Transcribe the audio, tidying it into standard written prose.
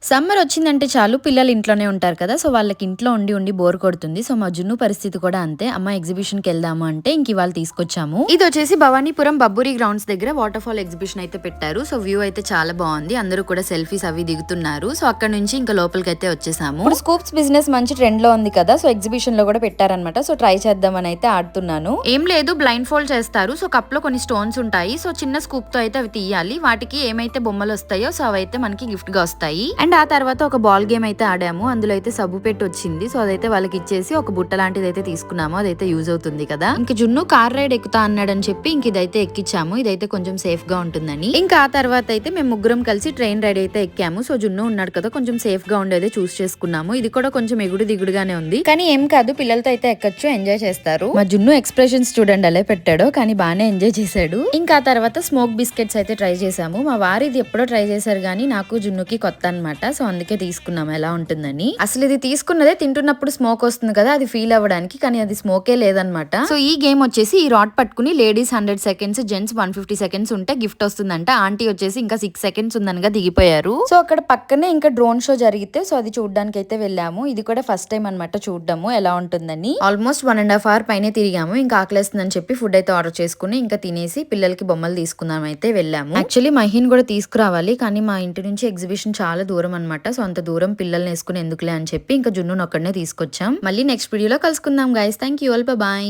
Summer వచ్చిందంటే చాలు పిల్లలు ఇంట్లోనే ఉంటారు కదా! సో, వాళ్ళకి ఇంట్లో ఉండి, ఉండి బోర్ కొడుతుంది. సో, మా జున్ను పరిస్థితి కూడా అంతే. అమ్మ ఎగ్జిబిషన్‌కి వెళ్దాము అంటే ఇంక ఇవాళ తీసుకొచ్చాము. ఇదొచ్చేసి భవానీపురం బబ్బూరి గ్రౌండ్స్ దగ్గర వాటర్ ఫాల్ ఎగ్జిబిషన్ అయితే పెట్టారు. సో, వ్యూ అయితే చాలా బాగుంది. అందరూ కూడా సెల్ఫీస్ అవి దిగుతున్నారు. సో, అక్కడ నుంచి ఇంకా లోపలికైతే వచ్చేసాము. ఇప్పుడు స్కూప్స్ బిజినెస్ మంచి ట్రెండ్ లో ఉంది కదా! సో, ఎగ్జిబిషన్ లో కూడా పెట్టారనమాట. సో, ట్రై చేద్దామని అయితే ఆడుతున్నాను. ఏం లేదు, బ్లైండ్ ఫోల్డ్ చేస్తారు. సో, కప్ లో కొన్ని స్టోన్స్ ఉంటాయి. సో, చిన్న స్కూప్ తో అయితే అవి తీయాలి. వాటికి ఏమైతే బొమ్మలు వస్తాయో సో అవైతే మనకి గిఫ్ట్ గా వస్తాయి. అండ్ ఆ తర్వాత ఒక బాల్ గేమ్ అయితే ఆడాము. అందులో అయితే సబ్బు పెట్టి వచ్చింది. సో అదైతే వాళ్ళకి ఇచ్చేసి ఒక బుట్ట లాంటిది అయితే తీసుకున్నాము. అదైతే యూజ్ అవుతుంది కదా. ఇంక జున్ను కార్ రైడ్ ఎక్కుతా అన్నాడని చెప్పి ఇంక ఇదైతే ఎక్కించాము. ఇదైతే కొంచెం సేఫ్ గా ఉంటుందని. ఇంకా ఆ తర్వాత అయితే మేము ముగ్గురం కలిసి ట్రైన్ రైడ్ అయితే ఎక్కాము. సో జున్ను ఉన్నాడు కదా, కొంచెం సేఫ్ గా ఉండేది చూస్ చేసుకున్నాము. ఇది కూడా కొంచెం ఎగుడు దిగుడుగానే ఉంది, కానీ ఏం కాదు, పిల్లలతో అయితే ఎక్కచ్చు, ఎంజాయ్ చేస్తారు. మా జున్ను ఎక్స్ప్రెషన్స్ చూడండి అలా పెట్టాడో, కానీ బాగానే ఎంజాయ్ చేశాడు. ఇంకా ఆ తర్వాత స్మోక్ బిస్కెట్స్ అయితే ట్రై చేసాము. మా వారు ఇది ఎప్పుడో ట్రై చేశారు, కానీ నాకు జున్నుకి కొత్త అనమాట. సో అందుకే తీసుకున్నాము ఎలా ఉంటుందని. అసలు ఇది తీసుకున్నదే తింటున్నప్పుడు స్మోక్ వస్తుంది కదా, అది ఫీల్ అవ్వడానికి, కానీ అది స్మోకే లేదనమాట. సో ఈ గేమ్ వచ్చేసి ఈ రాడ్ పట్టుకుని లేడీస్ 100 సెకండ్స్, జెంట్స్ 150 సెకండ్స్ ఉంటే గిఫ్ట్ వస్తుందంట. ఆంటీ వచ్చేసి ఇంకా 6 సెకండ్స్ ఉందనగా దిగిపోయారు. సో అక్కడ పక్కనే ఇంకా డ్రోన్ షో జరిగితే సో అది చూడడానికి అయితే వెళ్ళాము. ఇది కూడా ఫస్ట్ టైం అనమాట చూడడము ఎలా ఉంటుందని. ఆల్మోస్ట్ 1.5 hour పైనే తిరిగాము. ఇంకా ఆకలేస్తుందని చెప్పి ఫుడ్ అయితే ఆర్డర్ చేసుకుని ఇంకా తినేసి పిల్లలకి బొమ్మలు తీసుకుందాం అయితే వెళ్ళాము. యాక్చువల్లీ మహిన్ కూడా తీసుకురావాలి, కానీ మా ఇంటి నుంచి ఎగ్జిబిషన్ చాలా దూరం అనమాట. సో అంత దూరం పిల్లల్ని వేసుకుని ఎందుకులే అని చెప్పి ఇంకా జున్ను ఒక్కడనే తీసుకొచ్చాం. మళ్ళీ నెక్స్ట్ వీడియోలో కలుసుకుందాం guys. Thank you all, bye.